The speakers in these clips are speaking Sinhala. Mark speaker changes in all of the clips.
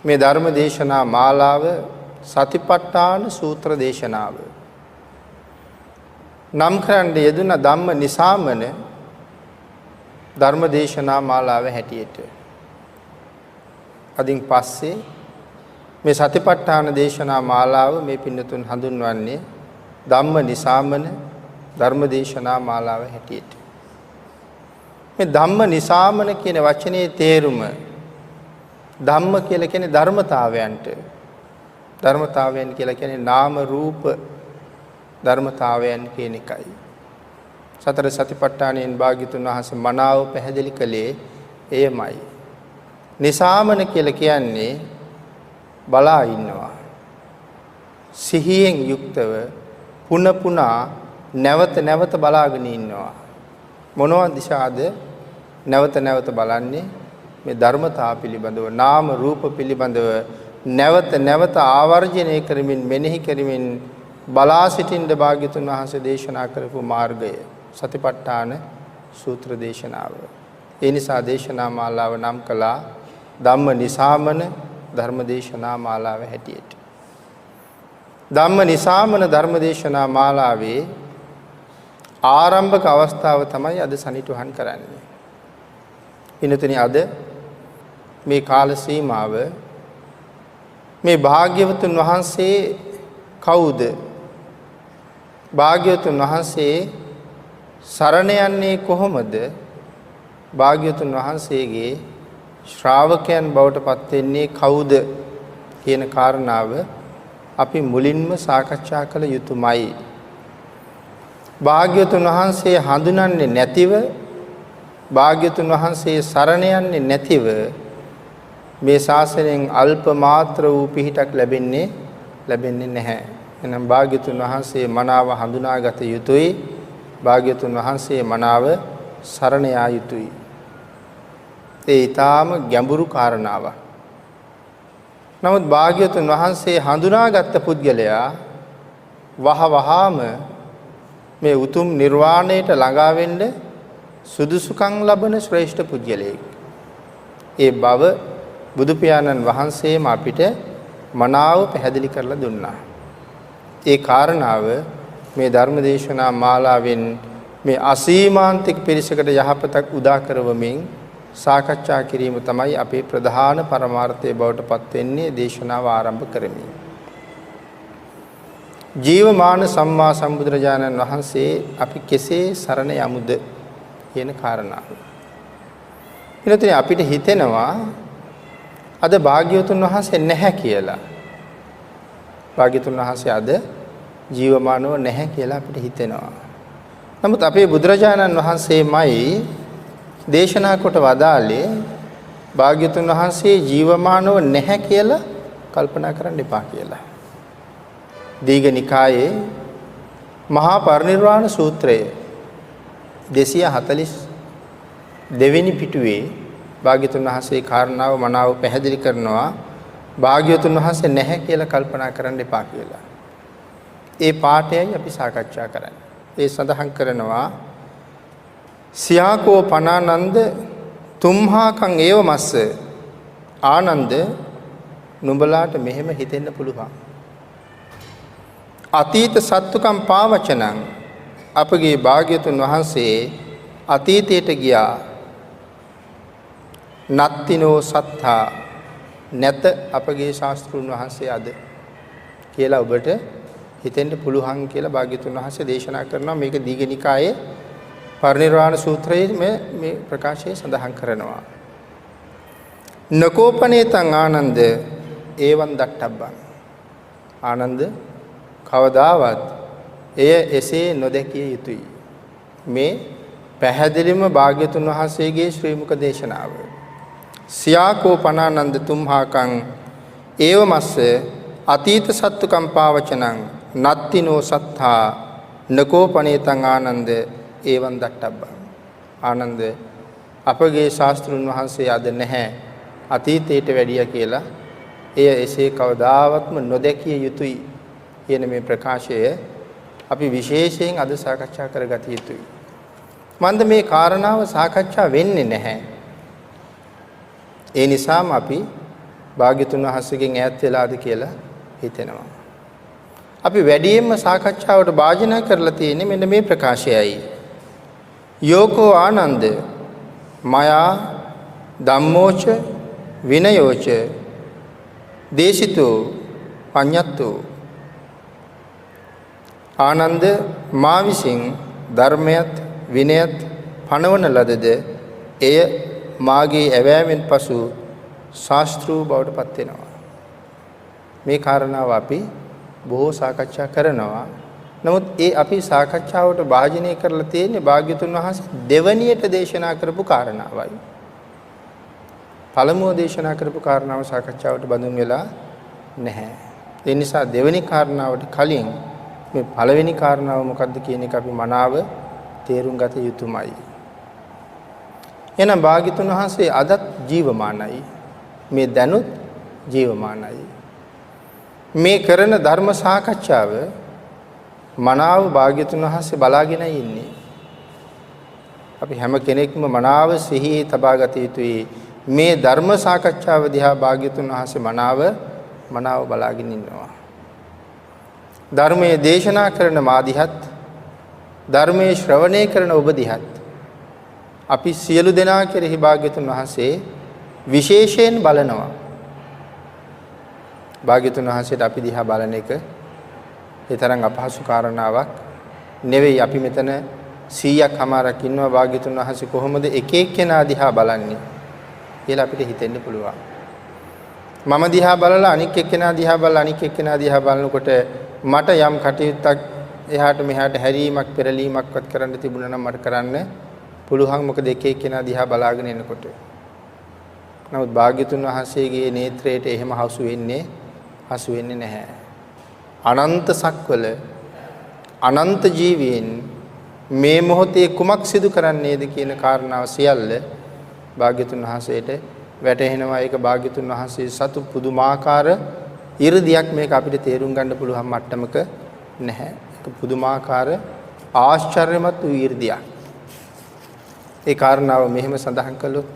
Speaker 1: මේ ධර්ම දේශනා මාලාව සතිපට්ඨාන සූත්‍ර දේශනාව. නම් කරන්න යෙදුන ධම්ම නිසාමන ධර්ම දේශනා මාලාව හැටියට. අදින් පස්සේ මේ සතිපට්ඨාන දේශනා මාලාව මේ පින්නතුන් හඳුන්වන්නේ ධම්ම නිසාමන ධර්ම දේශනා මාලාව හැටියට. මේ ධම්ම නිසාමන කියන වචනේ තේරුම ධම්ම කියලා කියන්නේ ධර්මතාවයන්ට. ධර්මතාවයන් කියලා කියන්නේ නාම රූප ධර්මතාවයන් කියන එකයි. සතර සතිපට්ඨානයෙන් භාග්‍යතුන් වහන්සේ මනාව පැහැදිලි කළේ එයමයි. නිසාමන කියලා කියන්නේ බලා ඉන්නවා. සිහියෙන් යුක්තව පුන පුනා නැවත නැවත බලාගෙන ඉන්නවා. මොනවා දිශාද නැවත නැවත බලන්නේ? මේ ධර්මතා පිළිබඳව නාම රූප පිළිබඳව නැවත නැවත ආවර්ජනය කරමින් මෙනෙහි කරමින් බලා සිටින්න භාග්‍යතුන් වහන්සේ දේශනා කරපු මාර්ගය සතිපට්ඨාන සූත්‍ර දේශනාව. ඒ නිසා දේශනා මාලාව නම් කළා ධම්ම නිසාමන ධර්ම දේශනා මාලාව හැටියට. ධම්ම නිසාමන ධර්ම දේශනා මාලාවේ ආරම්භක අවස්ථාව තමයි අද සනිටුහන් කරන්නේ. පින්තුනි අද මේ කාල සීමාව මේ භාග්‍යවතුන් වහන්සේ කවුද? භාග්‍යවතුන් වහන්සේ සරණ යන්නේ කොහොමද? භාග්‍යවතුන් වහන්සේගේ ශ්‍රාවකයන් බවට පත් වෙන්නේ කවුද කියන කාරණාව අපි මුලින්ම සාකච්ඡා කළ යුතුමයි. භාග්‍යවතුන් වහන්සේ හඳුනන්නේ නැතිව භාග්‍යවතුන් වහන්සේ සරණ යන්නේ නැතිව මේ ශාසනයෙන් අල්ප මාත්‍ර වූ පිහිටක් ලැබෙන්නේ නැහැ. එහෙනම් භාග්‍යවතුන් වහන්සේ මනාව හඳුනාගත යුතුයි. භාග්‍යවතුන් වහන්සේ මනාව සරණ යා යුතුයි. ඒ ඊටාම ගැඹුරු කාරණාවක්. නමුත් භාග්‍යවතුන් වහන්සේ හඳුනාගත් පුද්ගලයා වහවහාම මේ උතුම් නිර්වාණයට ළඟා වෙන්න සුදුසුකම් ලබන ශ්‍රේෂ්ඨ පුද්ගලයෙක්. ඒ බව බුදු පියාණන් වහන්සේම අපිට මනාව පැහැදිලි කරලා දුන්නා. ඒ කාරණාව මේ ධර්ම දේශනා මාලාවෙන් මේ අසීමාන්තික පිරිසකට යහපතක් උදා කරවමින් සාකච්ඡා කිරීම තමයි අපේ ප්‍රධාන පරමාර්ථය බවට පත් වෙන්නේ දේශනාව ආරම්භ කරමින්. ජීවමාන සම්මා සම්බුදුරජාණන් වහන්සේ අපි කෙසේ සරණ යමුද කියන කාරණාව. ඊළඟට අපිට හිතෙනවා අද භාග්‍යවතුන් වහන්සේ නැහැ කියලා. භාග්‍යවතුන් වහන්සේ අද ජීවමානව නැහැ කියලා අපිට හිතෙනවා. නමුත් අපේ බුදුරජාණන් වහන්සේමයි දේශනා කොට වදාළේ භාග්‍යවතුන් වහන්සේ ජීවමානව නැහැ කියලා කල්පනා කරන්න එපා කියලා. දීඝනිකායේ මහා පරිනිර්වාණ සූත්‍රය 242 වෙනි පිටුවේ භාග්‍යවතුන් වහන්සේ කාරණාව මනාව පැහැදිලි කරනවා භාග්‍යවතුන් වහන්සේ නැහැ කියලා කල්පනා කරන්න එපා කියලා. ඒ පාඩයයි අපි සාකච්ඡා කරන්නේ. ඒ සඳහන් කරනවා සියාකෝ පනානන්ද තුම්හාකං ඒව මස්ස ආනන්ද නුඹලාට මෙහෙම හිතෙන්න පුළුවන්. අතීත සත්තුකම් පාවචනං අපගේ භාග්‍යවතුන් වහන්සේ අතීතයට ගියා. නත්තිනෝ සත්තා නැත අපගේ ශාස්ත්‍රුන් වහන්සේ අද කියලා ඔබට හිතෙන්න පුළුවන් කියලා භාග්‍යවතුන් වහන්සේ දේශනා කරනවා. මේක දීඝනිකායේ පරිනිර්වාණ සූත්‍රයේ මේ ප්‍රකාශය සඳහන් කරනවා. නකෝපනේතං ආනන්ද ඒවං දට්ඨබ්බං. ආනන්ද කවදාවත් එය එසේ නොදැකිය යුතුයි. මේ පැහැදිලිම භාග්‍යවතුන් වහන්සේගේ ශ්‍රී මුඛ දේශනාව. සියාකෝ පනානන්ද තුම්හාකං ඒව මස්ස අතීත සත්තුකම් පාවචනං නත්තිනෝ සත්තා නකෝපනේතං ආනන්ද ඒවං දට්ඨබ්බං. ආනන්ද අපගේ ශාස්ත්‍රුන් වහන්සේ අද නැහැ අතීතයට වැඩිය කියලා එය එසේ කවදාවත්ම නොදැකිය යුතුයි කියන මේ ප්‍රකාශය අපි විශේෂයෙන් අද සාකච්ඡා කරගත යුතුයි. මන්ද මේ කාරණාව සාකච්ඡා වෙන්නේ නැහැ. ඒ නිසාම අපි භාග්‍යතුන් වහන්සේගෙන් ඈත් වෙලාද කියලා හිතෙනවා. අපි වැඩියෙන්ම සාකච්ඡාවට භාජනය කරලා තියෙන්නේ මෙන්න මේ ප්‍රකාශයයි. යෝකෝ ආනන්ද මයා ධම්මෝච විනයෝච දේශිතෝ පඤ්ඤත්තෝ. ආනන්ද මා විසින් ධර්මයත් විනයත් පනවන ලදද එය මාගේ ඇවෑමෙන් පසු ශාස්ත්‍රූ බවට පත් වෙනවා. මේ කාරණාව අපි බොහෝ සාකච්ඡා කරනවා. නමුත් ඒ අපි සාකච්ඡාවට භාජනය කරලා තියෙන්නේ භාග්‍යතුන් වහන්සේ දෙවණියට දේශනා කරපු කාරණාවයි. පළමුව දේශනා කරපු කාරණාව සාකච්ඡාවට බඳුන් වෙලා නැහැ. ඒ නිසා දෙවෙනි කාරණාවට කලින් මේ පළවෙනි කාරණාව මොකක්ද කියන එක අපි මනාව තේරුම් ගත යුතුමයි. එහෙනම් භාග්‍යතුන් වහන්සේ අදත් ජීවමානයි. මේ දැනුත් ජීවමානයි. මේ කරන ධර්ම සාකච්ඡාව මනාව භාග්‍යතුන් වහන්සේ බලාගෙන ඉන්නේ. අපි හැම කෙනෙක්ම මනාව සිහියේ තබා ගත යුතුයි. මේ ධර්ම සාකච්ඡාව දිහා භාග්‍යතුන් වහන්සේ මනාව බලාගෙන ඉන්නවා. ධර්මයේ දේශනා කරන මා දිහත් ධර්මයේ ශ්‍රවණය කරන ඔබ දිහත් අපි සියලු දෙනා කෙරෙහි භාග්‍යතුන් වහන්සේ විශේෂයෙන් බලනවා. භාග්‍යතුන් වහන්සේට අපි දිහා බලන එක ඒ තරම් අපහසු කාරණාවක් නෙවෙයි. අපි මෙතන 100ක් හමාරක් ඉන්නවා. භාග්‍යතුන් වහන්සේ කොහොමද එක එක්කෙනා දිහා බලන්නේ කියලා අපිට හිතෙන්න පුළුවන්. මම දිහා බලලා අනික් එක්කෙනා දිහා බලලා අනික් එක්කෙනා දිහා බලනකොට මට යම් කටයුත්තක් එහාට මෙහාට හැරීමක් පෙරලීමක්වත් කරන්න තිබුණා නම් මට කරන්න පුළුවන්. මොකද එක එක්කෙනා දිහා බලාගෙන එනකොට. නමුත් භාග්‍යතුන් වහන්සේගේ නේත්‍රයට එහෙම හසු වෙන්නේ නැහැ. අනන්ත සක්වල අනන්ත ජීවීන් මේ මොහොතේ කුමක් සිදු කරන්නේද කියන කාරණාව සියල්ල භාග්‍යතුන් වහන්සේට වැටහෙනවා. ඒක භාග්‍යතුන් වහන්සේ සතු පුදුමාකාර 이르දියක්. මේක අපිට තේරුම් ගන්න පුළුවන් මට්ටමක නැහැ. ඒක පුදුමාකාර ආශ්චර්යමත් වූ 이르දියක්. ඒ කාරණාව මෙහෙම සඳහන් කළොත්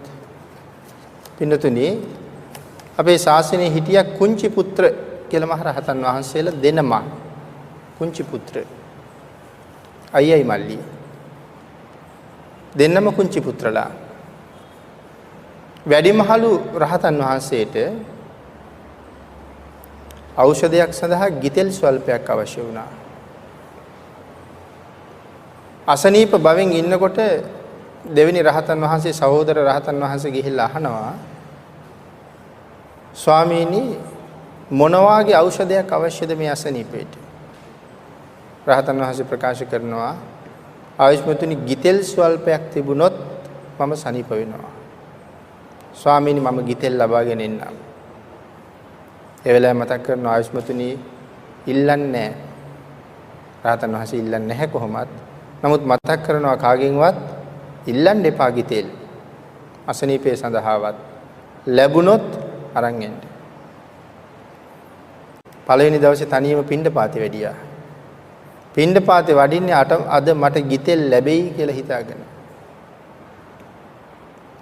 Speaker 1: පින්නතුනි අපේ ශාසනයේ හිටිය කුංචි පුත්‍ර කියලා මහ රහතන් වහන්සේලා දෙනම කුංචි පුත්‍ර අයියයි මල්ලි දෙන්නම කුංචි පුත්‍රලා. වැඩිමහලු රහතන් වහන්සේට ඖෂධයක් සඳහා ගිතෙල් ස්වල්පයක් අවශ්‍ය වුණා. අසනීප බවෙන් ඉන්නකොට දෙවෙනි රහතන් වහන්සේ සහෝදර රහතන් වහන්සේ ගිහිල්ලා අහනවා, ස්වාමීනි මොන වාගේ ඖෂධයක් අවශ්‍යද මේ අසනීපේට? රහතන් වහන්සේ ප්‍රකාශ කරනවා, ආයුෂ්මතුනි ගිතෙල් ස්වල්පයක් තිබුණොත් මම සනීප වෙනවා. ස්වාමීනි මම ගිතෙල් ලබාගෙන එන්නම්. ඒ වෙලාවේ මතක් කරනවා ආයුෂ්මතුනි ඉල්ලන්නේ නැහැ. රහතන් වහන්සේ ඉල්ලන්නේ නැහැ කොහොමත්. නමුත් මතක් කරනවා කාගෙන්වත් ඉල්ලන්න එපා ගිතෙල්. අසනීපේ සඳහාවත් ලැබුණොත් අරන් එන්න. පළවෙනි දවසේ තනියම පිණ්ඩපාතේ වැඩියා. පිණ්ඩපාතේ වඩින්නේ අද මට ගිතෙල් ලැබෙයි කියලා හිතාගෙන.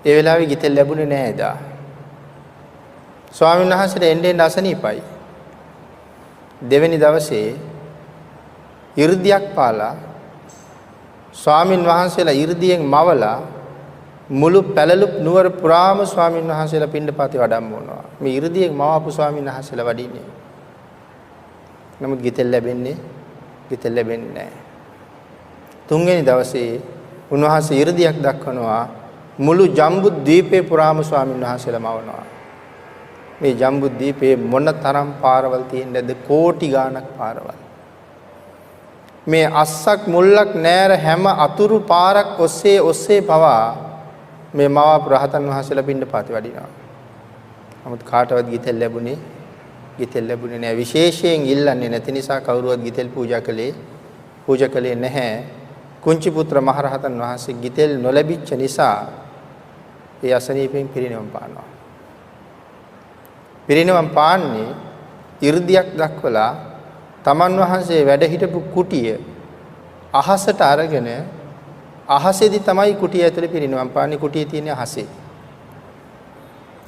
Speaker 1: ඒ වෙලාවේ ගිතෙල් ලැබුණේ නැහැ එදා. ස්වාමීන් වහන්සේට එන්නේ අසනීපයි. දෙවෙනි දවසේ 이르දියක් පාලා ස්වාමින් වහන්සේලා 이르දියෙන් මවලා මුළු පැලලුප් නුවර පුරාම ස්වාමින් වහන්සේලා පිණ්ඩපාතේ වඩම්මවනවා. මේ 이르දියෙන් මවාපු ස්වාමින් වහන්සේලා වඩින්නේ. නමුත් ගිතෙල් ලැබෙන්නේ නැහැ. තුන්වෙනි දවසේ උන්වහන්සේ 이르දියක් දක්වනවා මුළු ජම්බුද්වීපේ පුරාම ස්වාමින් වහන්සේලා මවනවා. මේ ජම්බුද්වීපේ මොන තරම් පාරවල් තියෙන්නද? කෝටි ගාණක් පාරවල්. මේ අස්සක් මුල්ලක් නෑර හැම අතුරු පාරක් ඔස්සේ පවා මේ මවාපු රහතන් වහන්සේලා පිණ්ඩපාතේ වඩිනවා. නමුත් කාටවත් ගිතෙල් ලැබුණේ නැහැ. විශේෂයෙන් ඉල්ලන්නේ නැති නිසා කවුරුවත් ගිතෙල් පූජා කළේ නැහැ. කුංචි පුත්‍ර මහරහතන් වහන්සේ ගිතෙල් නොලැබිච්ච නිසා ඒ අසනීපෙන් පිරිනිවන් පානවා. පිරිනිවන් පාන්නේ 이르දියක් දක්වලා තමන් වහන්සේ වැඩ හිටපු කුටිය අහසට අරගෙන අහසේදී තමයි කුටිය ඇතුලේ පිරිනිවන් පාන්නේ. කුටියේ තියෙන අහසේ.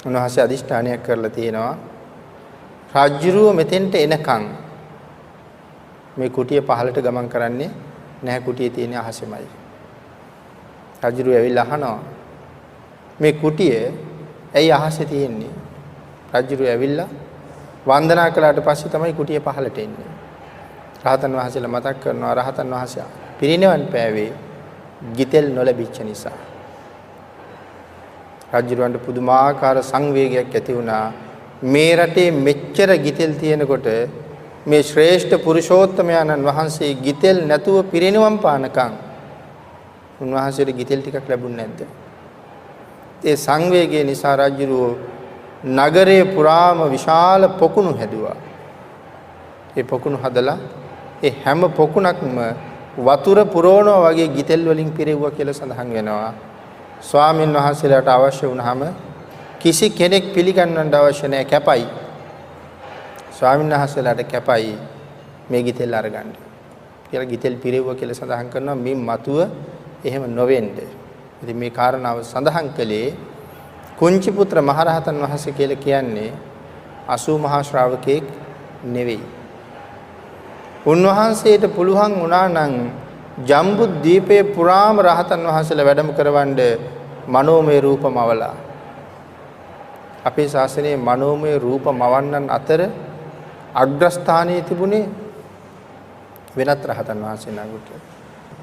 Speaker 1: උන්වහන්සේ අදිෂ්ඨානයක් කරලා තියෙනවා රාජ්‍යරුව මෙතෙන්ට එනකන් මේ කුටිය පහළට ගමන් කරන්නේ නැහැ, කුටියේ තියෙන අහසෙමයි. රාජ්‍යරුව ඇවිල්ලා අහනවා මේ කුටිය ඇයි අහසේ තියෙන්නේ? රාජ්‍යරුව ඇවිල්ලා වන්දනා කළාට පස්සේ තමයි කුටිය පහළට එන්නේ. රහතන් වහන්සේලා මතක් කරනවා රහතන් වහන්සේ පිරිනිවන් පෑවේ ගිතෙල් නොලැබිච්ච නිසා. රාජ්‍යරුවන්ට පුදුමාකාර සංවේගයක් ඇති වුණා. මේ රටේ මෙච්චර ගිතෙල් තියෙනකොට මේ ශ්‍රේෂ්ඨ පුරුෂෝත්තමයන්න් වහන්සේ ගිතෙල් නැතුව පිරිනිවන් පානකම් උන්වහන්සේට ගිතෙල් ටිකක් ලැබුණ නැද්ද? ඒ සංවේගය නිසා රාජ්‍යරුව නගරයේ පුරාම විශාල පොකුණු හැදුවා. ඒ පොකුණු හදලා ඒ හැම පොකුණක්ම වතුර පුරවනවා වගේ ගිතෙල් වලින් පිරෙව්වා කියලා සඳහන් වෙනවා. ස්වාමීන් වහන්සේලාට අවශ්‍ය වුණාම කිසි කෙනෙක් පිළිගන්නන්න අවශ්‍ය නැහැ, කැපයි. ස්වාමීන් වහන්සේලාට කැපයි මේ ගිතෙල් අරගන්න කියලා ගිතෙල් පිරෙව්වා කියලා සඳහන් කරනවා. මේ මතුව එහෙම නොවෙන්න. ඉතින් මේ කාරණාව සඳහන් කළේ කුංචි පුත්‍ර මහරහතන් වහන්සේ කියලා කියන්නේ 80 මහා ශ්‍රාවකෙක් නෙවෙයි. උන්වහන්සේට පුළුවන් වුණා නම් ජම්බු දීපේ පුරාම රහතන් වහන්සේලා වැඩම කරවන්න මනෝමය රූපමවලා. අපේ ශාසනයේ මනෝමය රූපමවන්නන් අතර අග්‍රස්ථානයේ තිබුණේ වෙනත් රහතන් වහන්සේ නඟුට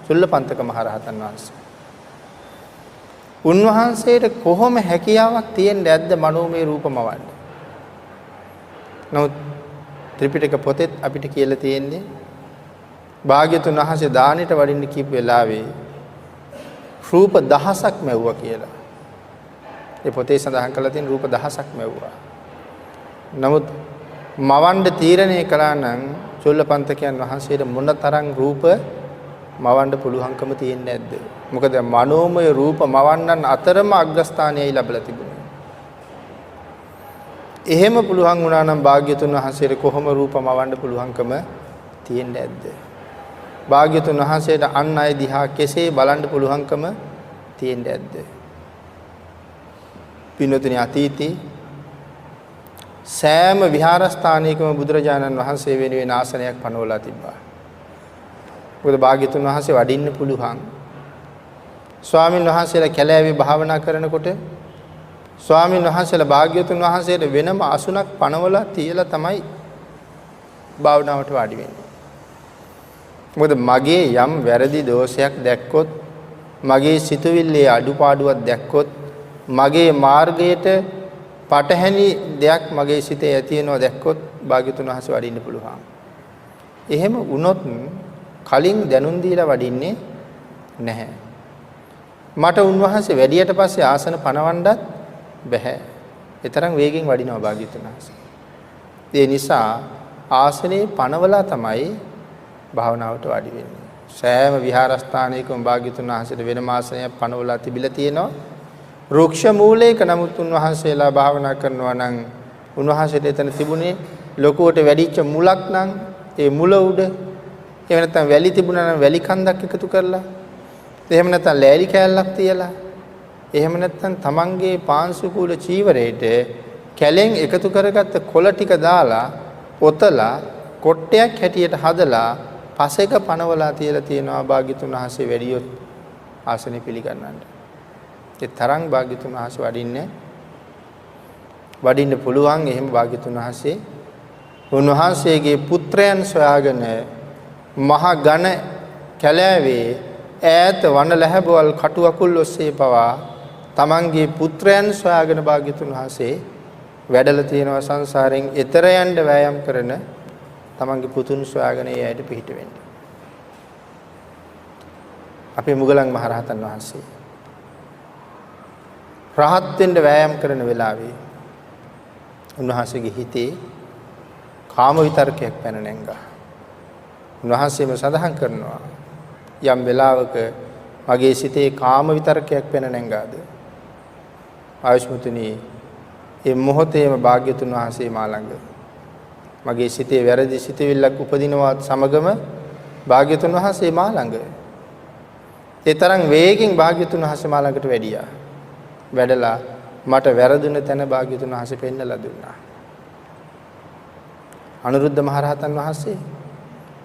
Speaker 1: චුල්ලපන්තක මහ රහතන් වහන්සේ. උන්වහන්සේට කොහොම හැකියාවක් තියෙන්නේ නැද්ද මනෝමය රූපමවන්න? නමුත් ත්‍රිපිටක පොතේ අපිට කියලා තියෙන්නේ භාග්‍යතුන් වහන්සේ දානෙට වඩින්න කීප වෙලාවේ රූප දහසක් මැව්වා කියලා. ඒ පොතේ සඳහන් කරලා තියෙන රූප දහසක් මැව්වා. නමුත් මවන්න තීරණය කළා නම් චුල්ලපන්තකයන් වහන්සේට මොන තරම් රූප මවන්න පුළුවන්කම තියෙන්නේ නැද්ද? මොකද මනෝමය රූප මවන්නන් අතරම අග්‍රස්ථානයයි ලැබලා තිබුණේ. එහෙම පුළුවන් වුණා නම් භාග්‍යතුන් වහන්සේට කොහොම රූප මවන්න පුළුවන්කම තියෙන්නේ නැද්ද? භාග්‍යතුන් වහන්සේට අන් අය දිහා කෙසේ බලන්න පුළුවන්කම තියෙන්නේ නැද්ද? පින්වතුනි, අතීතේ සෑම විහාරස්ථානයකම බුදුරජාණන් වහන්සේ වෙනුවෙන් ආසනයක් පනවලා තිබ්බා. මොකද භාග්‍යතුන් වහන්සේ වඩින්න පුළුවන්. ස්වාමින් වහන්සේලා කැලෑවේ භාවනා කරනකොට ස්වාමින් වහන්සේලා භාග්‍යතුන් වහන්සේට වෙනම අසුනක් පනවලා තියලා තමයි භාවනාවට වාඩි වෙන්නේ. මොකද මගේ යම් වැරදි දෝෂයක් දැක්කොත්, මගේ සිතුවිල්ලේ අඩුපාඩුවක් දැක්කොත්, මගේ මාර්ගයට පටහැනි දෙයක් මගේ සිතේ ඇති වෙනවා දැක්කොත් භාග්‍යතුන් වහන්සේ වඩින්න පුළුවන්. එහෙම වුණොත් කලින් දැනුම් දීලා වඩින්නේ නැහැ. මට උන්වහන්සේ වැඩියට පස්සේ ආසන පනවන්නත් බෑ. ඒ තරම් වේගෙන් වඩිනවා භාග්‍යතුන් වහන්සේ. ඒ නිසා ආසනේ පනවලා තමයි භාවනාවට වාඩි වෙන්නේ. සෑම විහාරස්ථානයකම භාග්‍යතුන් වහන්සේට වෙනම ආසනයක් පනවලා තිබිලා තියෙනවා. රුක්ෂ මූලයක නමුත් උන්වහන්සේලා භාවනා කරනවා නම් උන්වහන්සේට එතන තිබුණේ ලොකුවට වැඩිච්ච මුලක් නම් ඒ මුල උඩ, එහෙම නැත්නම් වැලි තිබුණා නම් වැලි කන්දක් එකතු කරලා, එහෙම නැත්නම් ලෑලි කෑල්ලක් තියලා, එහෙම නැත්නම් තමන්ගේ පාංශුකූල චීවරයට කැලෙන් එකතු කරගත්ත කොළ ටික දාලා පොතලා කොට්ටයක් හැටියට හදලා පසෙක පනවලා තියලා තියෙනවා භාග්‍යතුන් වහන්සේ වැඩියොත් ආසනෙ පිළිගන්නන්න. ඒ තරම් භාග්‍යතුන් වහන්සේ වඩින්න පුළුවන්. එහෙම භාග්‍යතුන් වහන්සේ උන්වහන්සේගේ පුත්‍රයන් සොයාගෙන මහ ඝන කැලෑවේ ඈත වන ලැබවල් කටු අකුල් ඔස්සේ පවා තමන්ගේ පුත්‍රයන් සොයාගෙන භාග්‍යතුන් වහන්සේ වැඩලා තියෙනවා. සංසාරයෙන් එතර යන්න වෑයම් කරන තමන්ගේ පුතුන් සොයාගෙන ඒ ඇයට පිහිට වෙන්න. අපේ මුගලන් මහරහතන් වහන්සේ රහත් වෙන්න වෑයම් කරන වෙලාවේ උන්වහන්සේගේ හිතේ කාම විතරකයක් පැන නැංගා. උන්වහන්සේම සඳහන් කරනවා යම් වෙලාවක මගේ සිතේ කාම විතරකයක් පැන නැංගාද ආයුෂ්මතුනි ඒ මොහොතේම භාග්‍යතුන් වහන්සේ මා ළඟ මගේ සිතේ වැරදි සිතවිල්ලක් උපදිනවත් සමගම භාග්‍යතුන් වහන්සේ මා ළඟ ඒ තරම් වේගෙන් භාග්‍යතුන් වහන්සේ මා ළඟට වැඩියා. වැඩලා මට වැරදුන තැන භාග්‍යතුන් වහන්සේ පෙන්නලා දුන්නා. අනුරුද්ධ මහරහතන් වහන්සේ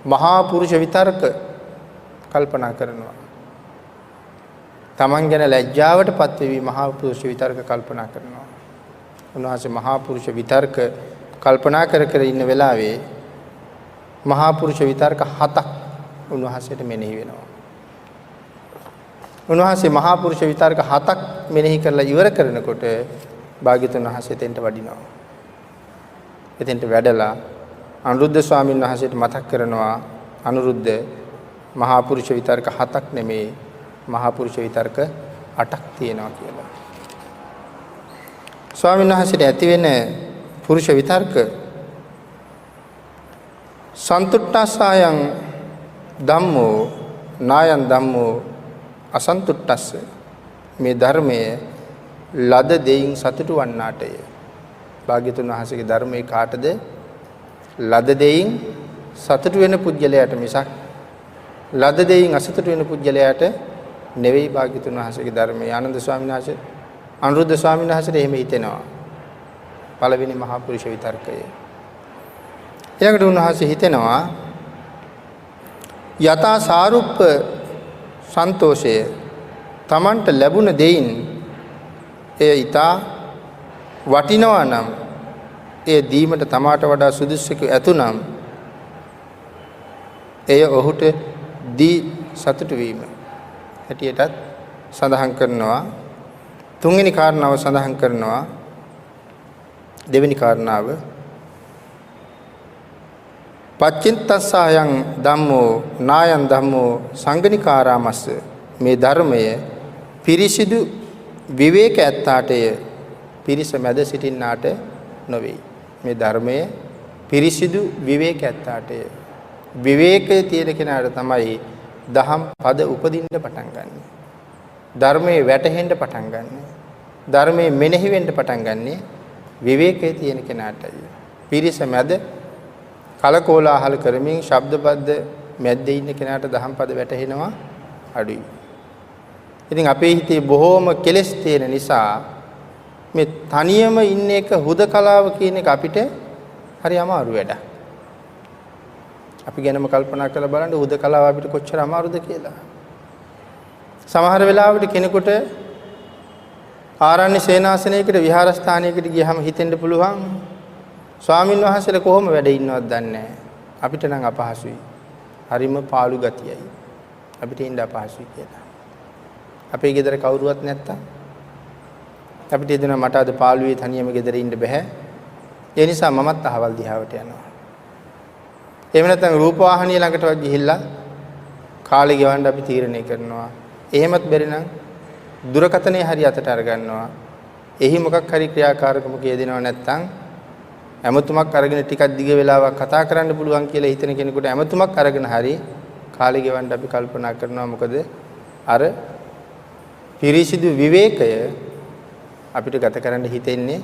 Speaker 1: මහා පුරුෂ විතර්ක කල්පනා කරනවා. තමන් ගැන ලැජ්ජාවටපත් වෙවි මහා පුරුෂ විතර්ක කල්පනා කරනවා. උන්වහන්සේ මහා පුරුෂ විතර්ක කල්පනා කර කර ඉන්න වෙලාවේ මහා පුරුෂ විතර්ක 7ක් උන්වහන්සේට මෙනෙහි වෙනවා. උන්වහන්සේ මහා පුරුෂ විතර්ක 7ක් මෙනෙහි කරලා ඉවර කරනකොට භාග්‍යතුන් වහන්සේ එතෙන්ට වඩිනවා. එතෙන්ට වැඩලා අනුරුද්ධ ස්වාමීන් වහන්සේට මතක් කරනවා අනුරුද්ධ මහා පුරුෂ විතර්ක 7ක් නෙමේ මහා පුරුෂ විතර්ක 8ක් තියෙනවා කියලා. ස්වාමීන් වහන්සේට ඇති වෙන පුරුෂ විතර්ක සන්තුට්ඨස්සයන් ධම්මෝ නායන් ධම්මෝ අසන්තුට්ඨස්ස මේ ධර්මයේ ලද දෙයින් සතුටු වන්නාටය. භාග්‍යතුන් වහන්සේගේ ධර්මයේ කාටද ලද දෙයින් සතුටු වෙන පුජ්‍යලයට මිසක් ලද දෙයින් අසතුටු වෙන පුජ්‍යලයට නෙවෙයි භාග්‍යතුන් වහන්සේගේ ධර්මයේ. ආනන්ද ස්වාමීන් වහන්සේ අනුරුද්ධ ස්වාමීන් වහන්සේට එහෙම හිතෙනවා. පළවෙනි මහා පුරුෂ විතර්කය. ඊළඟට උන්වහන්සේ හිතෙනවා යථා සාරුප්ප සන්තෝෂය තමන්ට ලැබුණ දෙයින් එය ඊතා වටිනවා නම් එය දීමට තමාට වඩා සුදුසුකු ඇතුනම් එය ඔහුට දී සතුටු වීම හැටියටත් සඳහන් කරනවා. තුන්වෙනි කාරණාව සඳහන් කරනවා. දෙවෙනි කාරණාව පච්චින්තස්සයන් ධම්මෝ නායන් ධම්මෝ සංගනිකාරාමස්ස මේ ධර්මය පිරිසිදු විවේක ඇත්තාටය පිරිස මැද සිටින්නාට නොවේ. මේ ධර්මය පිරිසිදු විවේක ඇත්තාටය විවේකයේ තියෙන කෙනාට තමයි දහම් පද උපදින්න පටන් ගන්න. ධර්මයේ වැටහෙන්න පටන් ගන්න. ධර්මයේ මෙනෙහි වෙන්න පටන් ගන්න විවේකයේ තියෙන කෙනාටයි. පිරිස මැද කලකෝලාහල කරමින් ශබ්දපද මැද්දේ ඉන්න කෙනාට දහම් පද වැටහෙනවා අඩුයි. ඉතින් අපේ හිතේ බොහෝම කෙලෙස් තියෙන නිසා මේ තනියම ඉන්න එක හුදකලාව කියන එක අපිට හරි අමාරු වැඩක්. අපි ගැනම කල්පනා කරලා බලන්න හුදකලාව අපිට කොච්චර අමාරුද කියලා. සමහර වෙලාවට කෙනෙකුට ආරණ්‍ය සේනාසනයකට විහාරස්ථානයකට ගියහම හිතෙන්න පුළුවන් ස්වාමින් වහන්සේලා කොහොම වැඩ ඉන්නවද දන්නේ නැහැ. අපිට නම් අපහසුයි. හරිම පාළු ගතියයි. අපිට ඉන්න අපහසුයි කියලා. අපේ ගෙදර කවුරුවත් නැත්තම් අපිට එදෙන මට අද පාළුවේ තනියම ගෙදර ඉන්න බෑ. ඒ නිසා මමත් අහවල් දිහාවට යනවා. එහෙම නැත්නම් රූපවාහිනිය ළඟටවත් ගිහිල්ලා කාලේ ගෙවන්න අපි තීරණය කරනවා. එහෙමත් බැරි නම් දුරකථනයේ හරි අතට අරගන්නවා. එහි මොකක් හරි ක්‍රියාකාරකමක යෙදෙනව නැත්නම් ඇමතුමක් අරගෙන ටිකක් දිග වෙලාවක් කතා කරන්න පුළුවන් කියලා හිතන කෙනෙකුට ඇමතුමක් අරගෙන හරි කාලේ ගෙවන්න අපි කල්පනා කරනවා. මොකද අර පිරිසිදු විවේකය අපිට ගත කරන්න හිතෙන්නේ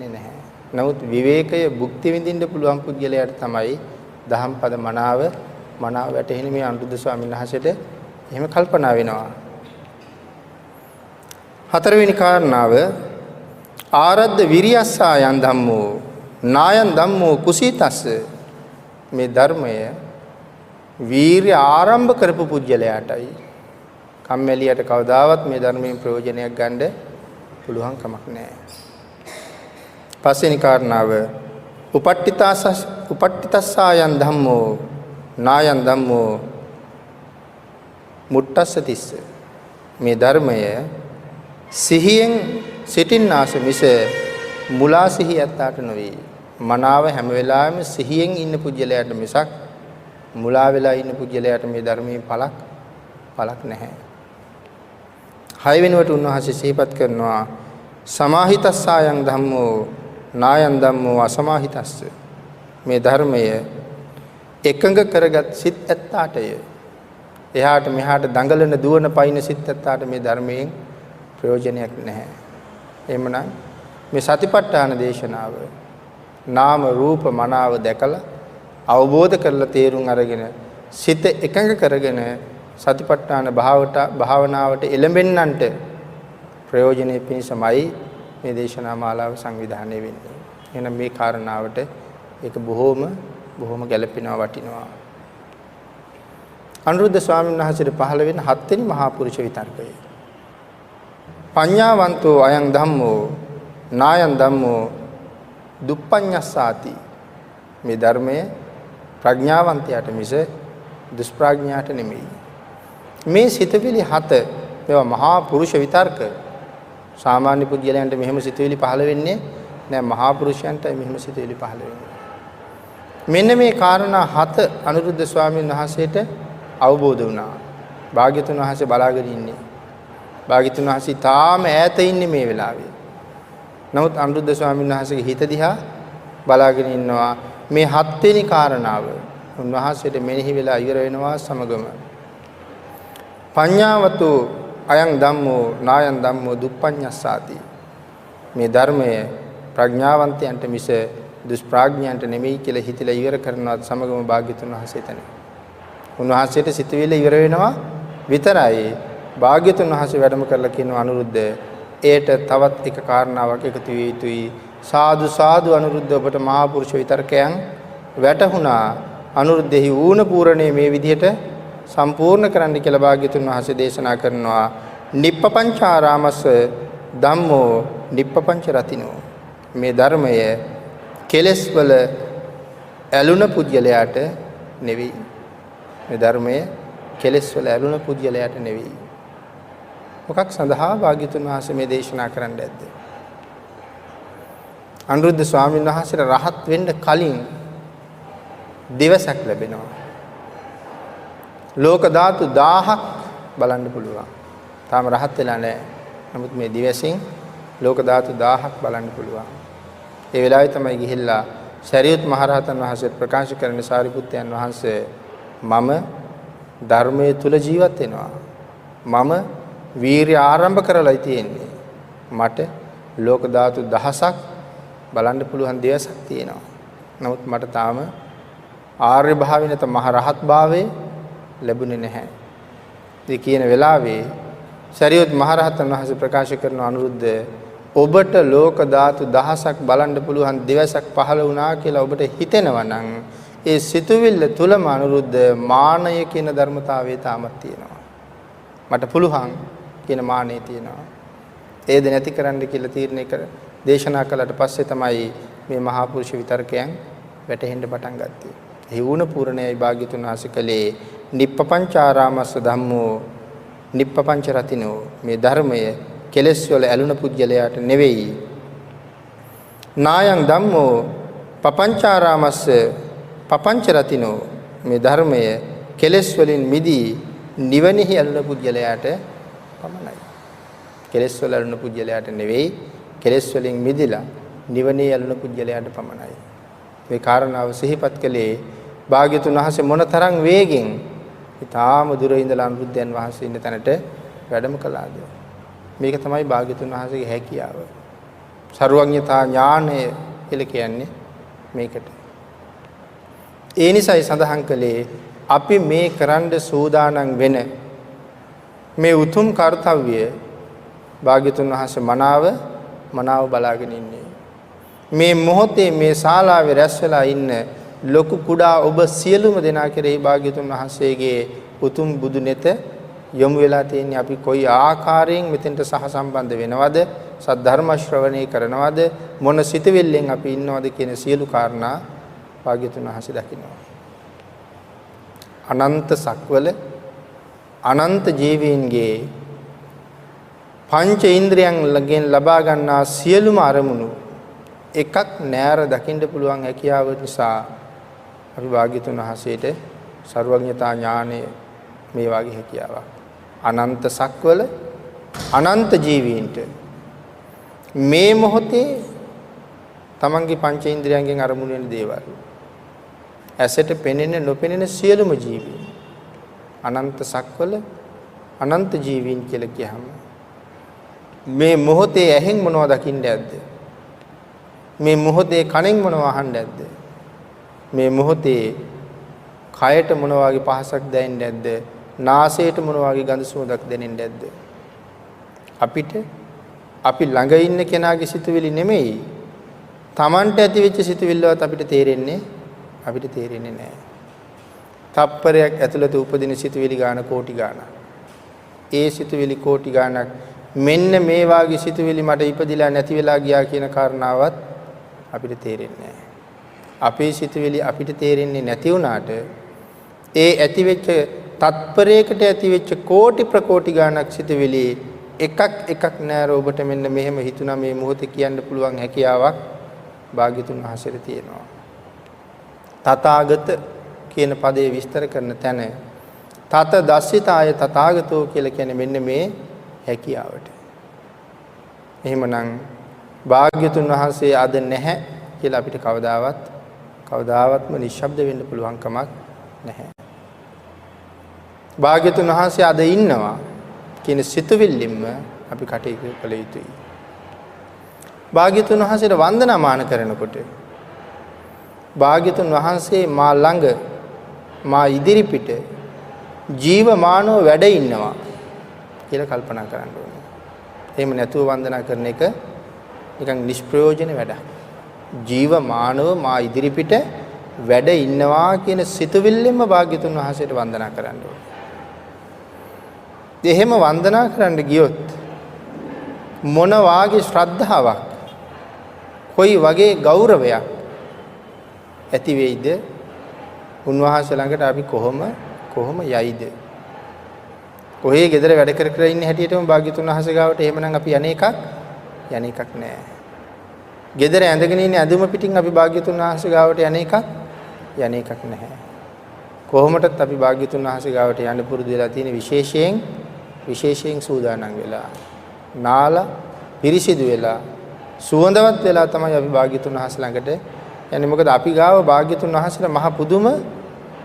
Speaker 1: නැහැ. නමුත් විවේකය භුක්ති විඳින්න පුළුවන් පුද්ගලයාට තමයි දහම් පද මනාව වැටහෙන මේ අනුරුද්ධ ස්වාමීන් වහන්සේට එහෙම කල්පනා වෙනවා. හතරවෙනි කාරණාව ආරද්ධ විරියස්සයන් ධම්මෝ නායන් ධම්මෝ කුසීතස්ස මේ ධර්මය වීර්ය ආරම්භ කරපු පුජ්‍යලයාටයි. කම්මැලියට කවදාවත් මේ ධර්මයෙන් ප්‍රයෝජනයක් ගන්න පුළුවන් කමක් නැහැ. පස්වෙනි කාරණාව උපට්ඨිතස්සයන් ධම්මෝ නායන් ධම්මෝ මුට්ටස්සතිස්ස මේ ධර්මය සිහියෙන් සිටින්නාස මිස මුලා සිහිය ඇත්තාට නොවේ. මනාව හැම වෙලාවෙම සිහියෙන් ඉන්න පුජ්‍යලයට මිසක් මුලා වෙලා ඉන්න පුජ්‍යලයට මේ ධර්මයේ පළක් නැහැ. 6 වෙනුවට උන්වහන්සේ සිහිපත් කරනවා සමාහිතස්සයන් ධම්මෝ නායන් ධම්මෝ අසමාහිතස්ස මේ ධර්මය එකඟ කරගත් සිත් ඇත්තාටය. එහාට මෙහාට දඟලන දුවන පයින් සිත් ඇත්තාට මේ ධර්මයෙන් ප්‍රයෝජනයක් නැහැ. එහෙමනම් මේ සතිපට්ඨාන දේශනාව නාම රූප මනාව දැකලා අවබෝධ කරලා තේරුම් අරගෙන සිත එකඟ කරගෙන සතිපට්ඨාන භාවනාවට එළඹෙන්නන්ට ප්‍රයෝජනෙ පිණිසමයි මේ දේශනා මාලාව සංවිධානය වෙන්නේ. එහෙනම් මේ කාරණාවට ඒක බොහොම ගැළපෙනවා වටිනවා. අනුරුද්ධ ස්වාමීන් වහන්සේට පහළ වෙන 7 වෙනි මහා පුරුෂ විතර්කය. පඤ්ඤාවන්තෝ අයං ධම්මෝ නායං ධම්මෝ දුප්පඤ්ඤස්සාති. මේ ධර්මය ප්‍රඥාවන්තයාට මිස දුෂ්ප්‍රඥයාට නෙමෙයි. මේ සිතවිලි 7 මේවා මහා පුරුෂ විතර්ක. සාමාන්‍ය පුද්ගලයන්ට මෙහෙම සිතවිලි පහළ වෙන්නේ නෑ. මහා පුරුෂයන්ටයි මෙහෙම සිතවිලි පහළ වෙන්නේ. මෙන්න මේ කාරණා 7 අනුරුද්ධ ස්වාමීන් වහන්සේට අවබෝධ වුණා. භාග්‍යතුන් වහන්සේ බලාගෙන ඉන්නේ. භාග්‍යතුන් වහන්සේ තාම ඈත ඉන්නේ මේ වෙලාවේ. නමුත් අනුරුද්ධ ස්වාමීන් වහන්සේගේ හිත දිහා බලාගෙන ඉන්නවා. මේ 7 වෙනි කාරණාව උන්වහන්සේට මෙනෙහි වෙලා ඉවර වෙනවා සමගම. පඤ්ඤාවතු අයං ධම්මෝ නායං ධම්මෝ දුප්පඤ්ඤස්සාති. මේ ධර්මය ප්‍රඥාවන්තයන්ට මිස දුෂ්ප්‍රඥයන්ට නෙමෙයි කියලා හිතලා ඉවර කරනවත් සමගම භාග්‍යතුන් වහන්සේ තන. උන්වහන්සේට සිතවිල්ල ඉවර වෙනවා විතරයි. භාග්‍යතුන් වහන්සේ වැඩම කරලා කියනවා අනුරුද්ධ ඒට තවත් එක කාරණාවක් එකතු විය යුතුයි. සාදු සාදු අනුරුද්ධ ඔබට මහා පුරුෂ විතරකයන් වැටහුණා. අනුරුද්ධෙහි ඌණ පූර්ණේ මේ විදිහට සම්පූර්ණ කරන්න කියලා භාග්‍යතුන් වහන්සේ දේශනා කරනවා. නිප්පපංචාරාමස්ස ධම්මෝ නිප්පපංච රතිනෝ. මේ ධර්මය කෙලස් වල ඇලුන පුජ්‍යලයට නෙවෙයි. මේ ධර්මය කෙලස් වල ඇලුන පුජ්‍යලයට නෙවෙයි. මොකක් සඳහා භාග්‍යතුන් වහන්සේ මේ දේශනා කරන්න ඇද්ද? අනුරුද්ධ ස්වාමීන් වහන්සේට රහත් වෙන්න කලින් දිවසක් ලැබෙනවා. ලෝක ධාතු 1000ක් බලන්න පුළුවන්. තාම රහත් වෙලා නැහැ. නමුත් මේ දිවසින් ලෝක ධාතු 1000ක් බලන්න පුළුවන්. ඒ වෙලාවේ තමයි ගිහිල්ලා සරියුත් මහරහතන් වහන්සේ ප්‍රකාශ කරන සාරිපුත්තයන් වහන්සේ මම ධර්මයේ තුල ජීවත් වෙනවා. මම වීර්ය ආරම්භ කරලායි තියෙන්නේ. මට ලෝක ධාතු 1000ක් බලන්න පුළුවන් දිවසක් තියෙනවා. නමුත් මට තාම ආර්ය භාවය නැත මහ රහත් භාවයේ ලැබුණේ නැහැ. මේ කියන වෙලාවේ සරියුත් මහරහතන් වහන්සේ ප්‍රකාශ කරන අනුරුද්ධ ඔබට ලෝක ධාතු 1000ක් බලන්න පුළුවන් දිවසක් පහළ වුණා කියලා ඔබට හිතෙනවා නම් ඒ සිතුවිල්ල තුලම අනුරුද්ධ මානය කියන ධර්මතාවය තාමත් තියෙනවා. මට පුළුවන් කියන මානෙ තියෙනවා. ඒද නැති කරන්න කියලා තීරණය කර දේශනා කළාට පස්සේ තමයි මේ මහා පුරුෂ විතර්කයන් වැටහෙන්න පටන් ගත්තේ. ඒ වුණ පූර්ණයයි භාග්‍යතුන් වහන්සේ කලේ නිප්පපංචාරාමස්ස ධම්මෝ නිප්පපංච රතිනෝ. මේ ධර්මය කෙලස් වල ඇලුන පුජ්‍යලයට නෙවෙයි. නායං ධම්මෝ පපංචාරාමස්ස පපංච රතිනෝ. මේ ධර්මය කෙලස් වලින් මිදී නිවනෙහි ඇලුන පුජ්‍යලයට පමණයි. කෙලස් වල ඇලුන පුජ්‍යලයට නෙවෙයි. කෙලස් වලින් මිදිලා නිවනේ ඇලුන පුජ්‍යලයට පමණයි. මේ කාරණාව සිහිපත් කළේ භාග්‍යතුන් වහන්සේ මොනතරම් වේගෙන් ඊටාම දුර ඉඳලා අනුරුද්ධයන් වහන්සේ ඉන්න තැනට වැඩම කළාද? මේක තමයි භාග්‍යතුන් වහන්සේගේ හැකියාව. සර්වඥතා ඥානය කියලා කියන්නේ මේකට. ඒ නිසායි සඳහන් කළේ අපි මේ කරන්න සූදානම් වෙන මේ උතුම් කාර්යය භාග්‍යතුන් වහන්සේ මනාව බලාගෙන ඉන්නේ. මේ මොහොතේ මේ ශාලාවේ රැස් වෙලා ඉන්න ලොකු කුඩා ඔබ සියලුම දෙනා කෙරෙහි භාග්‍යතුන් වහන්සේගේ උතුම් බුදු නෙත යොමු වෙලා තියෙන්නේ. අපි කොයි ආකාරයෙන් මෙතෙන්ට සහසම්බන්ධ වෙනවද? සද්ධර්ම ශ්‍රවණය කරනවද? මොන සිතවිල්ලෙන් අපි ඉන්නවද කියන සියලු කාරණා භාග්‍යතුන් වහන්සේ දකිනවා. අනන්ත සක්වල අනන්ත ජීවීන්ගේ පංච ඉන්ද්‍රියන් ළඟෙන් ලබා ගන්නා සියලුම අරමුණු එකක් නෑර දකින්න පුළුවන් හැකියාව නිසා අපි භාග්‍යතුන් වහන්සේට සර්වඥතා ඥානය මේ වගේ හැකියාවක්. අනන්ත සක්වල අනන්ත ජීවීන්ට මේ මොහොතේ තමන්ගේ පංචේන්ද්‍රයන්ගෙන් අරමුණු වෙන දේවල් ඇසට පෙනෙන නොපෙනෙන සියලුම ජීවීන් අනන්ත සක්වල අනන්ත ජීවීන් කියලා කියහම මේ මොහොතේ ඇහෙන් මොනවද දකින්න ඇද්ද? මේ මොහොතේ කනෙන් මොනව අහන්න ඇද්ද? මේ මොහොතේ කයට මොන වගේ පහසක් දැනෙන්නේ නැද්ද? නාසයට මොන වගේ ගඳ සුවඳක් දැනෙන්නේ නැද්ද? අපිට අපි ළඟ ඉන්න කෙනාගේ සිතුවිලි නෙමෙයි. Tamanට ඇති වෙච්ච සිතුවිල්ලවත් අපිට තේරෙන්නේ නැහැ. තප්පරයක් ඇතුළත උපදින සිතුවිලි ගාන කෝටි ගානක්. ඒ සිතුවිලි කෝටි ගානක් මෙන්න මේ වාගේ සිතුවිලි මට ඉපදිලා නැති වෙලා ගියා කියන කාරණාවත් අපිට තේරෙන්නේ නැහැ. අපේ සිතුවිලි අපිට තේරෙන්නේ නැති වුණාට ඒ ඇති වෙච්ච තත්පරයකට ඇති වෙච්ච කෝටි ප්‍රකෝටි ගානක් සිතුවිලි එකක් නෑර ඔබට මෙන්න මෙහෙම හිතුණා මේ මොහොතේ කියන්න පුළුවන් හැකියාවක් භාග්‍යතුන් වහන්සේට තියෙනවා. තථාගත කියන පදේ විස්තර කරන තැන තත දස්සිතාය තථාගතෝ කියලා කියන්නේ මෙන්න මේ හැකියාවට. එහෙමනම් භාග්‍යතුන් වහන්සේ අද නැහැ කියලා අපිට කවදාවත්ම නිශ්ශබ්ද වෙන්න පුළුවන් කමක් නැහැ. භාග්‍යතුන් වහන්සේ අද ඉන්නවා කියන සිතුවිල්ලෙන්ම අපි කටයුතු කළ යුතුයි. භාග්‍යතුන් වහන්සේට වන්දනාමාන කරනකොට භාග්‍යතුන් වහන්සේ මා ළඟ මා ඉදිරිපිට ජීවමානව වැඩ ඉන්නවා කියලා කල්පනා කරන්න ඕනේ. එහෙම නැතුව වන්දනා කරන එක නිකන් නිෂ්ප්‍රයෝජන වැඩක්. ජීවමානව මා ඉදිරිපිට වැඩ ඉන්නවා කියන සිතුවිල්ලෙන්ම භාග්‍යතුන් වහන්සේට වන්දනා කරන්න ඕනේ. එහෙම වන්දනා කරන්න ගියොත් මොන වාගේ ශ්‍රද්ධාවක් කොයි වගේ ගෞරවයක් ඇති වෙයිද? උන්වහන්සේ ළඟට අපි කොහොම යයිද? කොහේ ගෙදර වැඩ කර ඉන්න හැටියටම භාග්‍යතුන් වහන්සේ ගාවට එහෙමනම් අපි යන්නේ එකක් නෑ. ගෙදර ඇඳගෙන ඉන්න ඇඳුම පිටින් අපි භාග්‍යතුන් වහන්සේ ගාවට යන්නේ එකක් නැහැ. කොහොමදත් අපි භාග්‍යතුන් වහන්සේ ගාවට යන්න පුරුදු වෙලා තියෙන විශේෂයෙන් සූදානම් වෙලා නාලා පිරිසිදු වෙලා සුවඳවත් වෙලා තමයි අපි භාග්‍යතුන් වහන්සේ ළඟට යන්නේ. මොකද අපි ගාව භාග්‍යතුන් වහන්සේලා මහ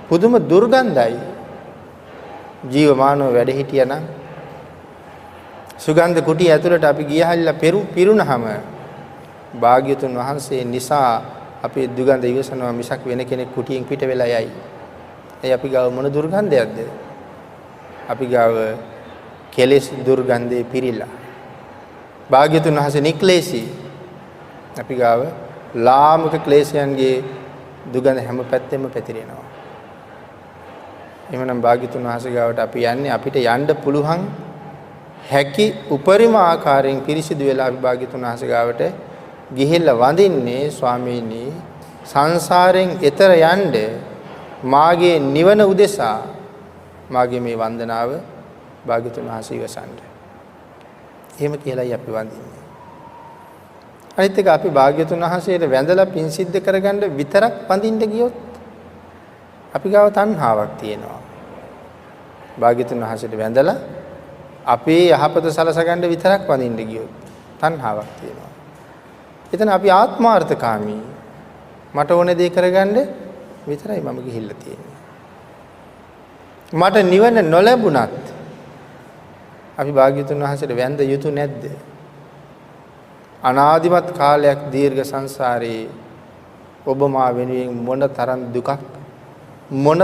Speaker 1: පුදුම දුර්ගන්ධයි. ජීවමානව වැඩ හිටියානම් සුගන්ධ කුටිය ඇතුළට අපි ගියහල්ලා පිරුණාම භාග්‍යතුන් වහන්සේ නිසා අපේ දුගඳ ඉවසනවා මිසක් වෙන කෙනෙක් කුටියෙන් පිට වෙලා යයි. ඒ අපි ගාව මොන දුර්ගන්ධයක්ද? අපි ගාව කෙලෙස් දුර්ගන්ධේ පිරීලා. භාග්‍යතුන් වහන්සේ නික්ලේශී. අපි ගාව ලාමක ක්ලේශයන්ගේ දුගඳ හැම පැත්තෙම පැතිරෙනවා. එhmenan භාග්‍යතුන් වහන්සේ ගාවට අපි යන්නේ අපිට යන්න පුළුවන් හැකි උපරිම ආකාරයෙන් පිරිසිදු වෙලා අපි භාග්‍යතුන් වහන්සේ ගාවට ගිහිල්ලා වඳින්නේ ස්වාමීනි සංසාරයෙන් එතර යන්න මාගේ නිවන උදෙසා මාගේ මේ වන්දනාව භාග්‍යතුන් වහන්සේ ඉවසන්න. එහෙම කියලායි අපි වඳින්නේ. අනිත් එක අපි භාග්‍යතුන් වහන්සේට වැඳලා පින් සිද්ධ කරගන්න විතරක් වඳින්න ගියොත් අපි ගාව තණ්හාවක් තියෙනවා. භාග්‍යතුන් වහන්සේට වැඳලා අපේ යහපත සලසගන්න විතරක් වඳින්න ගියොත් තණ්හාවක් තියෙනවා. එතන අපි ආත්මාර්ථකාමී. මට ඕන දේ කරගන්න විතරයි මම ගිහිල්ලා තියෙන්නේ. මට නිවන නොලැබුණත් අපි භාග්‍යතුන් වහන්සේට වැඳ යුතු නැද්ද? අනාදිමත් කාලයක් දීර්ඝ සංසාරේ ඔබ මා වෙනුවෙන් මොන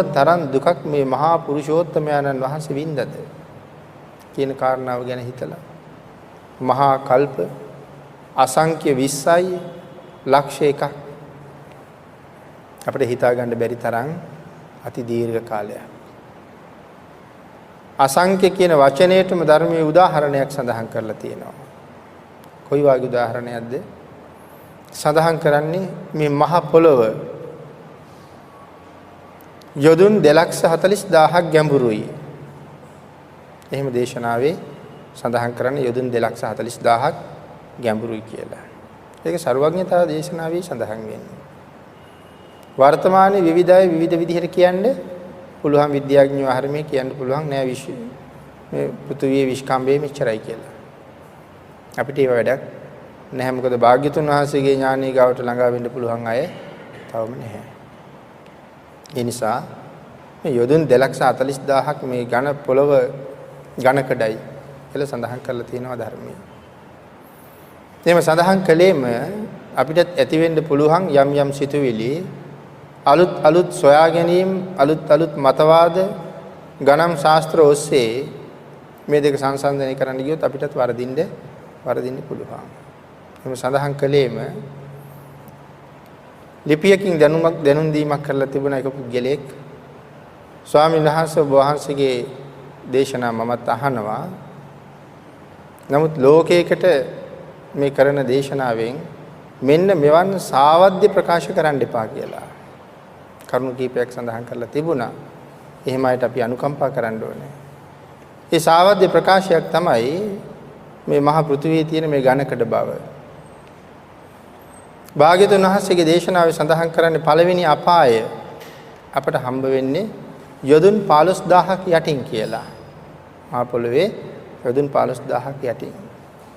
Speaker 1: තරම් දුකක් මේ මහා පුරුෂෝත්තමයන්න් වහන්සේ වින්දද කියන කාරණාව ගැන හිතලා මහා කල්ප අසංඛ්‍ය 20යි ලක්ෂ 1ක් අපිට හිතා ගන්න බැරි තරම් අති දීර්ඝ කාලයක්. අසංඛ්‍ය කියන වචනයේටම ධර්මයේ උදාහරණයක් සඳහන් කරලා තියෙනවා. කොයි වගේ උදාහරණයක්ද? සඳහන් කරන්නේ මේ මහ පොළොව යොදුන් 240000ක් ගැඹුරුයි. එහෙම දේශනාවේ සඳහන් කරන්නේ යොදුන් 240000ක් ගැඹුරුයි කියලා. ඒක ਸਰවඥතා දේශනාවේ සඳහන් වෙන්නේ. වර්තමානයේ විවිධ විදිහට කියන්නේ පුළුවන් විද්‍යාඥයෝ ආහාරමේ කියන්න පුළුවන් නෑ මේ පෘථිවියේ විශ්කම්භයේ මෙච්චරයි කියලා. අපිට ඒව වැඩක් නැහැ. මොකද භාග්‍යතුන් වහන්සේගේ ඥානීය ගාවට ළඟා වෙන්න පුළුවන් අය තවම නැහැ. ඒ නිසා මේ යොදුන් 240000ක් මේ ඝන පොළව ඝනකඩයි කියලා සඳහන් කරලා තියෙනවා ධර්මයේ. එහෙම සඳහන් කළේම අපිට ඇති වෙන්න පුළුවන් යම් සිතුවිලි අලුත් සොයා ගැනීම අලුත් මතවාද ගණන් ශාස්ත්‍ර ඔස්සේ මේ දෙක සංසන්දනය කරන්න ගියොත් අපිටත් වරදින්න පුළුවන්. එහෙම සඳහන් කළේම ලිපියකින් දැනුම් දීමක් කරලා තිබුණ එක පුද්ගලෙක් ස්වාමීන් වහන්සේ ඔබ වහන්සේගේ දේශනා මමත් අහනවා. නමුත් ලෝකයකට මේ කරන දේශනාවෙන් මෙන්න මෙවන් සාවද්‍ය ප්‍රකාශ කරන්න එපා කියලා කරුණු කීපයක් සඳහන් කරලා තිබුණා. එහෙම අයට අපි අනුකම්පා කරන්න ඕනේ. ඒ සාවද්‍ය ප්‍රකාශයක් තමයි මේ මහ පෘථිවියේ තියෙන මේ ඝනකඩ බව. භාග්‍යවතුන් වහන්සේගේ දේශනාවේ සඳහන් කරන්නේ පළවෙනි අපාය අපට හම්බ වෙන්නේ යොදුන් 15000ක් යටින් කියලා. මහ පොළවේ යොදුන් 15000ක් යටින්.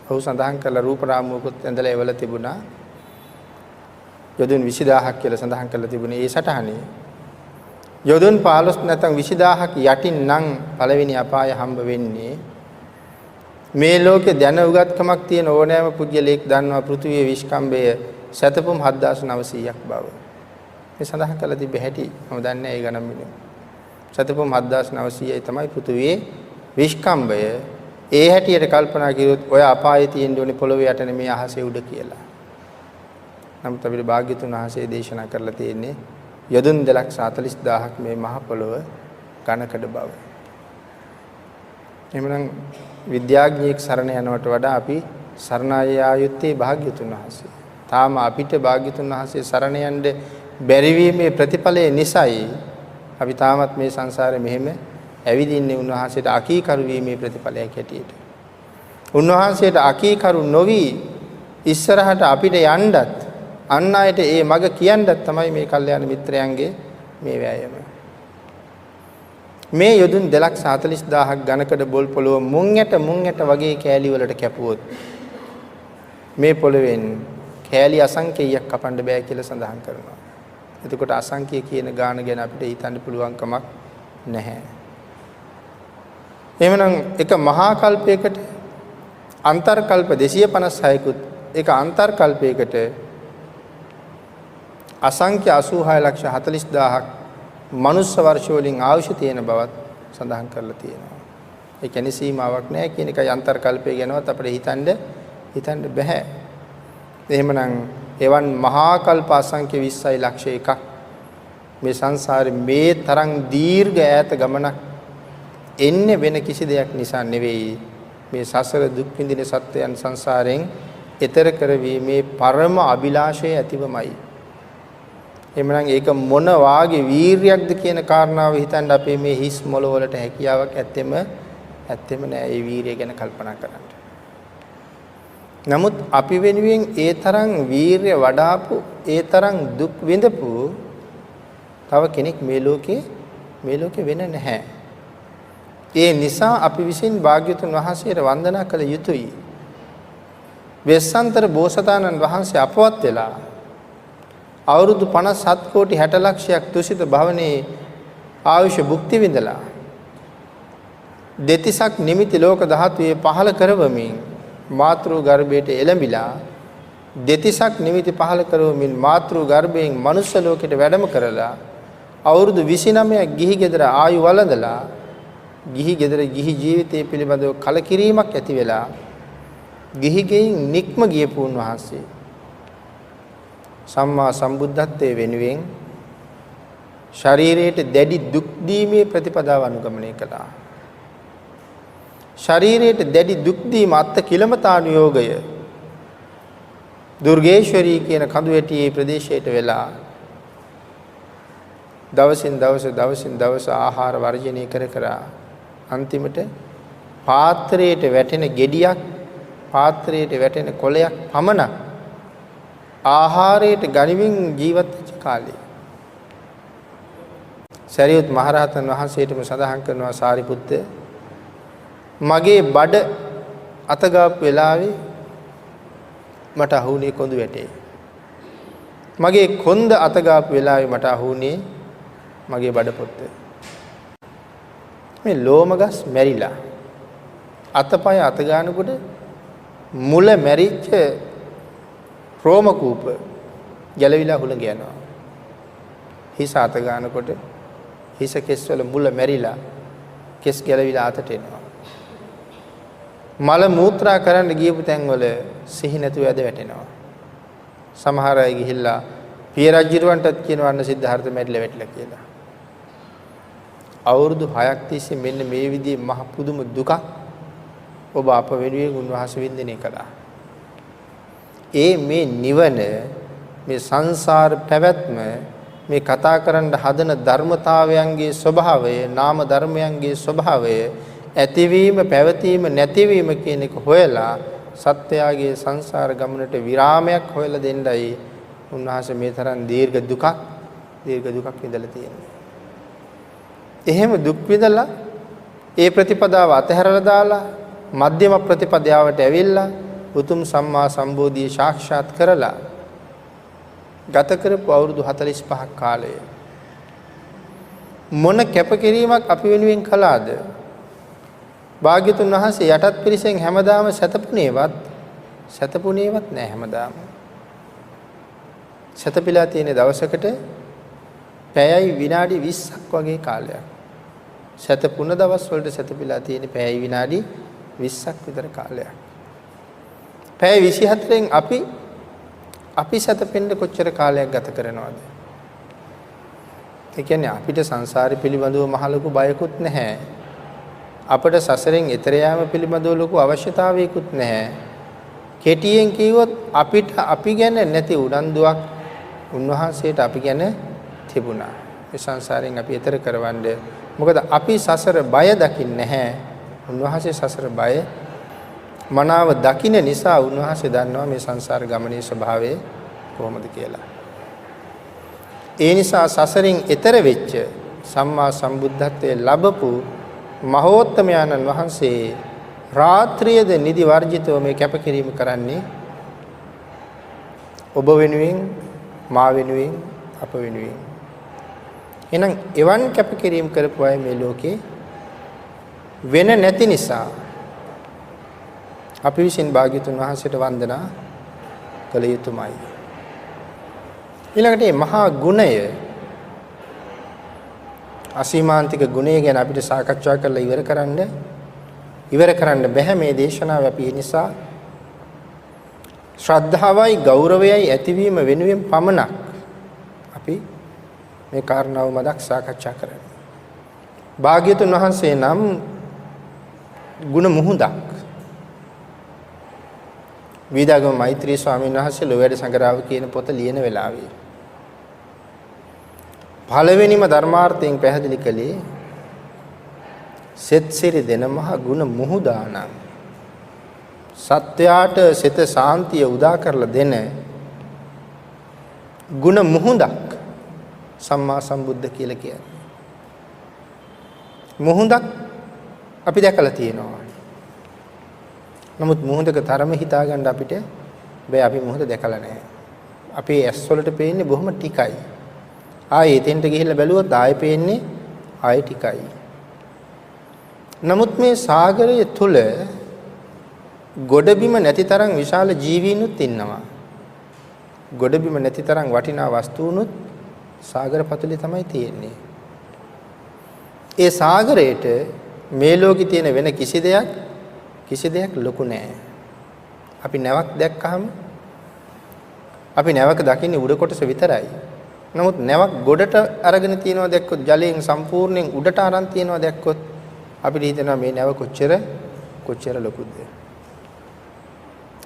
Speaker 1: ඔහු සඳහන් කළ රූප රාමුවකුත් ඇඳලා එවල තිබුණා. යොදුන් 20000ක් කියලා සඳහන් කරලා තිබුණේ ඒ සටහනේ. යොදුන් 15 නැත්නම් 20000ක් යටින් නම් පළවෙනි අපාය හම්බ වෙන්නේ. මේ ලෝකේ දැන උගත්කමක් තියෙන ඕනෑම පුද්ගලයෙක් දන්නවා පෘථිවියේ විශ්කම්භය සතපුම් 7900ක් බව. මේ සඳහන් කරලා තිබෙ හැටි මම දන්නේ ඒ ගණන් මිනිහ. සතපුම් 7900යි තමයි පෘථිවියේ විශ්කම්භය. ඒ හැටියට කල්පනා කළොත් ඔය අපායේ තියෙන්න ඕනේ පොළොවේ යට නෙමේ අහසේ උඩ කියලා. නමුත් අපිට භාග්‍යතුන් වහන්සේ දේශනා කරලා තියෙන්නේ යොදුන් 240000ක් මේ මහ පොළොව ඝනකඩ බව. එහෙමනම් විද්‍යාඥයෙක් සරණ යනවට වඩා අපි සරණාය ආයුත්තේ භාග්‍යතුන් වහන්සේ. තාම අපිට භාග්‍යතුන් වහන්සේ සරණ යන්න බැරි වීමේ ප්‍රතිඵලය නිසායි අපි තාමත් මේ සංසාරේ මෙහෙම ඇවිදින්නේ උන්වහන්සේට අකීකරු වීමේ ප්‍රතිඵලයක් හැටියට. උන්වහන්සේට අකීකරු නොවි ඉස්සරහට අපිට යන්නත් අන් අයට ඒ මඟ කියන්නත් තමයි මේ කල්යාණ මිත්‍රයන්ගේ මේ වෑයම. මේ යොදුන් 240000ක් ඝනකඩ බොල් පොළොව මුං ඇට වගේ කෑලි වලට කැපුවොත් මේ පොළවෙන් කෑලි අසංකේයයක් කපන්න බෑ කියලා සඳහන් කරනවා. එතකොට අසංකේය කියන ගාන ගැන අපිට හිතන්න පුළුවන් කමක් නැහැ. එහෙමනම් එක මහා කල්පයකට අන්තර්කල්ප 256කුත් එක අන්තර්කල්පයකට අසංඛ්‍ය 86,40,000ක් මනුස්ස වර්ෂ වලින් අවශ්‍ය තියෙන බවත් සඳහන් කරලා තියෙනවා. ඒ කියන්නේ සීමාවක් නැහැ කියන එකයි අන්තර්කල්පය ගැනවත් අපිට හිතන්න බෑ. එහෙමනම් එවන් මහා කල්ප අසංඛ්‍ය 20,00,000 එකක් මේ සංසාරේ මේ තරම් දීර්ඝ ඈත ගමනක් එන්නේ වෙන කිසි දෙයක් නිසා නෙවෙයි. මේ සසර දුක් විඳින සත්වයන් සංසාරයෙන් එතර කරවීමේ පරම අභිලාෂය ඇතිවමයි. එhmenan ඒක මොන වාගේ වීරියක්ද කියන කාරණාව හිතන්න අපේ මේ හිස් මොළ වලට හැකියාවක් ඇත්තෙම නෑ ඒ වීරිය ගැන කල්පනා කරන්න. නමුත් අපි වෙනුවෙන් ඒ තරම් වීරිය වඩාපු ඒ තරම් දුක් විඳපු තව කෙනෙක් මේ ලෝකේ වෙන නැහැ. ඒ නිසා අපි විසින් භාග්‍යතුන් වහන්සේට වන්දනා කළ යුතුයි. වෙස්සන්තර බෝසතාණන් වහන්සේ අපවත් වෙලා අවුරුදු 57 කෝටි 60 ලක්ෂයක් තුසිත භවනේ ආයුෂ භුක්ති විඳලා දෙතිසක් නිමිති ලෝක ධාතුවේ පහළ කරවමින් මාතෘ ගර්භයට එළඹිලා දෙතිසක් නිමිති පහළ කරවමින් මාතෘ ගර්භයෙන් මනුෂ්‍ය ලෝකයට වැඩම කරලා අවුරුදු 29ක් ගිහි ගෙදර ආයු වළඳලා ගිහි ගෙදර ගිහි ජීවිතය පිළිබඳව කලකිරීමක් ඇති වෙලා ගිහි ගෙයින් නික්ම ගියපු උන්වහන්සේ සම්මා සම්බුද්ධත්වයේ වෙනුවෙන් ශරීරයට දැඩි දුක් දීමේ ප්‍රතිපදාව අනුගමනය කළා. ශරීරයට දැඩි දුක් දීම අත්ත කිලමතානුയോഗය දුර්ගේශ්වරී කියන කඳුවැටියේ ප්‍රදේශයට වෙලා දවසින් දවස ආහාර වර්ජනය කර අන්තිමට පාත්‍රයට වැටෙන ගෙඩියක් පාත්‍රයට වැටෙන කොළයක් පමණක් ආහාරයට ගනිමින් ජීවත් වෙච්ච කාලේ සරියුත් මහරහතන් වහන්සේටම සඳහන් කරනවා සාරිපුත්ත මගේ බඩ අතගාපු වෙලාවේ මට අහුනේ කොඳු වැටේ. මගේ කොන්ද අතගාපු වෙලාවේ මට අහුනේ මගේ බඩ පොත්ත. මේ ලෝමගස් මැරිලා අතපය අත ගන්නකොට මුල මැරිච්ච රෝම කූප ගැලවිලා හුළඟ යනවා. හිස අත ගන්නකොට හිස කෙස් වල මුල මැරිලා කෙස් ගැලවිලා අතට එනවා. මල මූත්‍රා කරන්න ගියපු තැන්වල සිහි නැතුව ඇද වැටෙනවා. සමහර අය ගිහිල්ලා පිය රජුරවන්ටත් කියනවා අන්න සිද්ධාර්ථ මැරිලා වැටිලා කියලා. අවුරුදු 6ක් තිස්සේ මෙන්න මේ විදිහේ මහ පුදුම දුකක් ඔබ අප වෙනුවෙන් උන්වහන්සේ වින්දනය කළා. මේ නිවන මේ සංසාර පැවැත්ම මේ කතා කරන්න හදන ධර්මතාවයන්ගේ ස්වභාවය නාම ධර්මයන්ගේ ස්වභාවය ඇතිවීම පැවතීම නැතිවීම කියන එක හොයලා සත්‍යයේ සංසාර ගමනට විරාමයක් හොයලා දෙන්නයි උන්වහන්සේ මේ තරම් දීර්ඝ දුකක් විඳලා තියෙන්නේ. එහෙම දුක් විඳලා ඒ ප්‍රතිපදාව අතහැරලා දාලා මධ්‍යම ප්‍රතිපදාවට ඇවිල්ලා උතුම් සම්මා සම්බෝධිය සාක්ෂාත් කරලා ගත කරපු අවුරුදු 45ක් කාලය මොන කැපකිරීමක් අපි වෙනුවෙන් කළාද? භාග්‍යතුන් වහන්සේ යටත් පිරිසෙන් හැමදාම සැතපුණේවත් නෑ. හැමදාම සැතපීලා තියෙන දවසකට පැයයි විනාඩි 20ක් වගේ කාලයක්. සැතපුණ දවස් වලට සැතපීලා තියෙන පැයයි විනාඩි 20ක් විතර කාලයක්. පැය 24න් අපි සැතපෙන්න කොච්චර කාලයක් ගත කරනවද? ඒ කියන්නේ අපිට සංසාරي පිළිබඳව මහ ලොකු බයකුත් නැහැ. අපට සසරෙන් එතර යාම පිළිබඳව ලොකු අවශ්‍යතාවයකුත් නැහැ. කෙටියෙන් කිව්වොත් අපිට අපි ගැන නැති උනන්දුවක් උන්වහන්සේට අපි ගැන තිබුණා. මේ සංසාරයෙන් අපි එතර කරවන්න. මොකද අපි සසර බය දකින්නේ නැහැ. උන්වහන්සේ සසර බය මනාව දකින්න නිසා උන්වහන්සේ දන්නවා මේ සංසාර ගමනේ ස්වභාවය කොහොමද කියලා. ඒ නිසා සසරින් එතර වෙච්ච සම්මා සම්බුද්ධත්වයේ ලැබපු මහෝත්තමයන්න් වහන්සේ රාත්‍රියේද නිදි වර්ජිතව මේ කැපකිරීම කරන්නේ ඔබ වෙනුවෙන්, මා වෙනුවෙන්, අප වෙනුවෙන්. එහෙනම් එවන් කැපකිරීම කරපු අය මේ ලෝකේ වෙන නැති නිසා අපි විසින් භාග්‍යතුන් වහන්සේට වන්දනා කළ යුතුමයි. ඊළඟට මේ මහා ගුණය අසීමාන්තික ගුණය ගැන අපිට සාකච්ඡා කරලා ඉවර කරන්න බෑ මේ දේශනාව. අපි ඒ නිසා ශ්‍රද්ධාවයි ගෞරවයයි ඇතිවීම වෙනුවෙන් පමණක් අපි මේ කාරණාව මතක් සාකච්ඡා කරන්නේ. භාග්‍යතුන් වහන්සේ නම් ගුණ මුහුදක් විදාගම මෛත්‍රී ස්වාමීන් වහන්සේ ලෝවැඩ සංගරාව කියන පොත ලියන වෙලාවේ පළවෙනිම ධර්මාර්ථයෙන් පැහැදිලි කළේ සෙත්සිරි දෙන මහ ගුණ මුහුදානම් සත්‍යයට සිත සාන්තිය උදා කරලා දෙන ගුණ මුහුදක් සම්මා සම්බුද්ධ කියලා කියන්නේ. මුහුදක් අපි දැකලා තියෙනවා. නමුත් මුහුදක තරම හිතා ගන්න අපිට බෑ. අපි මුහුද දැකලා නැහැ. අපේ ඇස් වලට පේන්නේ බොහොම ටිකයි. ආයේ එතෙන්ට ගිහිල්ලා බැලුවොත් ආයේ පේන්නේ ආයේ ටිකයි. නමුත් මේ සාගරය තුල ගොඩබිම නැති තරම් විශාල ජීවීනුත් ඉන්නවා. ගොඩබිම නැති තරම් වටිනා වස්තුනුත් සාගර පතුලේ තමයි තියෙන්නේ. ඒ සාගරයට මේ ලෝකේ තියෙන වෙන කිසි දෙයක් ලොකු නෑ. අපි නැවක් දැක්කහම අපි නැවක දකින්නේ උඩ කොටස විතරයි. නමුත් නැවක් ගොඩට අරගෙන තියනවා දැක්කොත් ජලයෙන් සම්පූර්ණයෙන් උඩට අරන් තියනවා දැක්කොත් අපිට හිතෙනවා මේ නැව කොච්චර ලොකුද.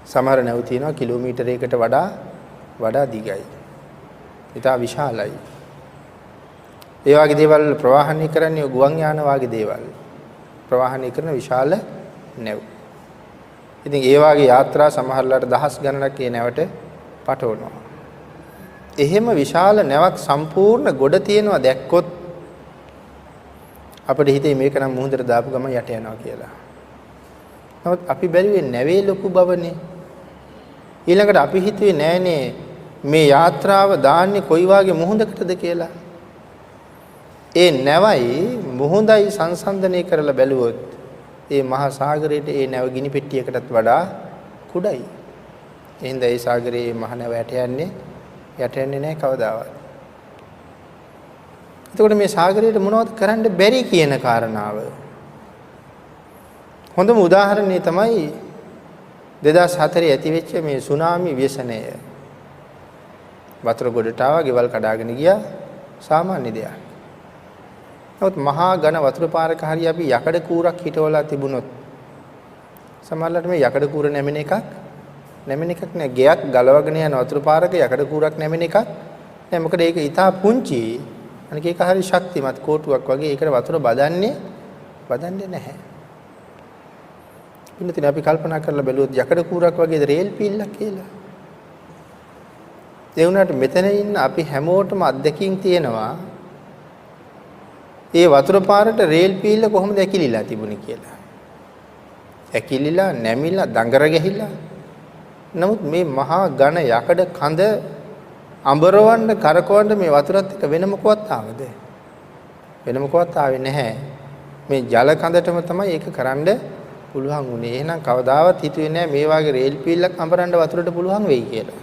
Speaker 1: සමහර නැව තියෙනවා කිලෝමීටරයකට වඩා දිගයි. ඉතා විශාලයි. ඒ වගේ දේවල් ප්‍රවාහනය කරන්නේ ගුවන් යාන වගේ දේවල්. ප්‍රවාහනය කරන විශාල නැව්. ඉතින් ඒ වගේ යාත්‍රා සමහරලාට දහස් ගණනක් ඒ නැවට පටවනවා. එහෙම විශාල නැවක් සම්පූර්ණ ගොඩ තියෙනවා දැක්කොත් අපිට හිතේ මේක නම් මුහුදට දාපු ගමන් යට යනවා කියලා. නමුත් අපි බැලුවේ නැවේ ලොකු බවනේ. ඊළඟට අපි හිතුවේ නෑනේ මේ යාත්‍රාව දාන්නේ කොයි වාගේ මුහුදකටද කියලා. ඒ නැවයි මුහුදයි සංසන්දනය කරලා බැලුවොත් ඒ මහා සාගරයේ ඒ නැව ගිනි පෙට්ටියකටත් වඩා කුඩයි. එහෙනම් ඒ සාගරයේ මහ නැව යට යන්නේ නැහැ කවදාවත්. එතකොට මේ සාගරයට මොනවද කරන්න බැරි කියන කාරණාව හොඳම උදාහරණය තමයි 2004 ඇති වෙච්ච මේ සුනාමි ව්‍යසනය. වතුර ගොඩට ආවා, ගෙවල් කඩාගෙන ගියා, සාමාන්‍ය දෙයක්. නමුත් මහා ඝන වතුර පාරක හරි අපි යකඩ කූරක් හිටවලා තිබුණොත් සමහරවිට මේ යකඩ කූර නැමෙන එකක් නෑ. ගෙයක් ගලවගෙන යන වතුර පාරක යකඩ කූරක් නැමෙන එකක් නෑ. මොකද ඒක ඊටා පුංචි. අනික ඒක හරි ශක්තිමත් කෝටුවක් වගේ. ඒකට වතුර බදන්නේ නැහැ. ඉන්නතින් අපි කල්පනා කරලා බැලුවොත් යකඩ කූරක් වගේ රේල් පිල්ලක් කියලා. ඒ වුණාට මෙතන ඉන්න අපි හැමෝටම අත්දැකීම් තියෙනවා. ඒ වතුර පාරට රේල් පිල්ල කොහොමද ඇකිලිලා තිබුණේ කියලා. ඇකිලිලා, නැමිලා, දඟර ගැහිලා. නමුත් මේ මහා ඝන යකඩ කඳ අඹරවන්න, කරකවන්න මේ වතුරත් එක්ක වෙන මොකවත් ආවද? වෙන මොකවත් ආවේ නැහැ. මේ ජල කඳටම තමයි ඒක කරන්න පුළුවන් උනේ. එහෙනම් කවදාවත් හිතුවේ නැහැ මේ වගේ රේල් පිල්ලක් අඹරන්න වතුරට පුළුවන් වෙයි කියලා.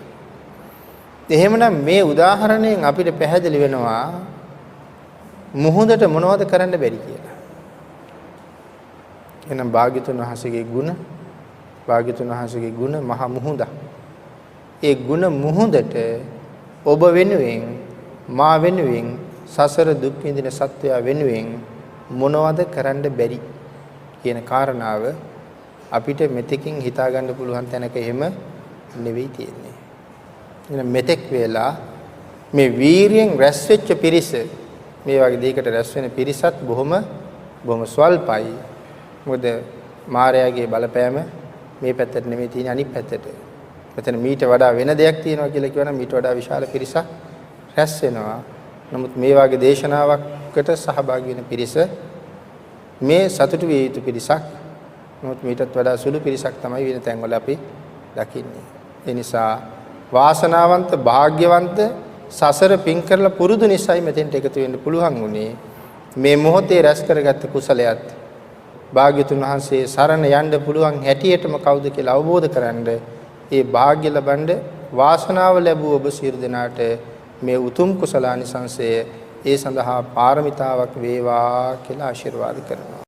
Speaker 1: එහෙමනම් මේ උදාහරණයෙන් අපිට පැහැදිලි වෙනවා මුහුදට මොනවද කරන්න බැරි කියලා. එහෙනම් භාග්‍යතුන් වහන්සේගේ ගුණ මහ මුහුද. ඒ ගුණ මුහුදට ඔබ වෙනුවෙන්, මා වෙනුවෙන්, සසර දුක් විඳින සත්වයා වෙනුවෙන් මොනවද කරන්න බැරි කියන කාරණාව අපිට මෙතෙකින් හිතා ගන්න පුළුවන් තැනක එහෙම නෙවෙයි තියෙන්නේ. එහෙනම් මෙතෙක් වෙලා මේ වීරියෙන් රැස් වෙච්ච පිරිස, මේ වගේ දෙයකට රැස් වෙන පිරිසත් බොහොම ස්වල්පයි. මොකද මායාවේ බලපෑම මේ පැත්තට නෙමෙයි තියෙන්නේ, අනිත් පැත්තට. මෙතන මීට වඩා වෙන දෙයක් තියෙනවා කියලා කියවනම් මීට වඩා විශාල පිරිසක් රැස් වෙනවා. නමුත් මේ වගේ දේශනාවකට සහභාගී වෙන පිරිස මේ සතුටු විය යුතු පිරිසක්. නමුත් මීටත් වඩා සුළු පිරිසක් තමයි වෙන තැන්වල අපි දකින්නේ. ඒ නිසා වාසනාවන්ත, වාග්යවන්ත, සසර පින් කරලා පුරුදු නිසායි මෙතෙන්ට එකතු වෙන්න පුළුවන් වුණේ. මේ මොහොතේ රැස් කරගත්ත කුසලයත් භාග්‍යතුන් වහන්සේ සරණ යන්න පුළුවන් හැටියටම කවුද කියලා අවබෝධ කරගන්න, ඒ වාග්ය ලබන්න වාසනාව ලැබුව ඔබ සියලු දෙනාට මේ උතුම් කුසලානිසංසය ඒ සඳහා පාරමිතාවක් වේවා කියලා ආශිර්වාද කරනවා.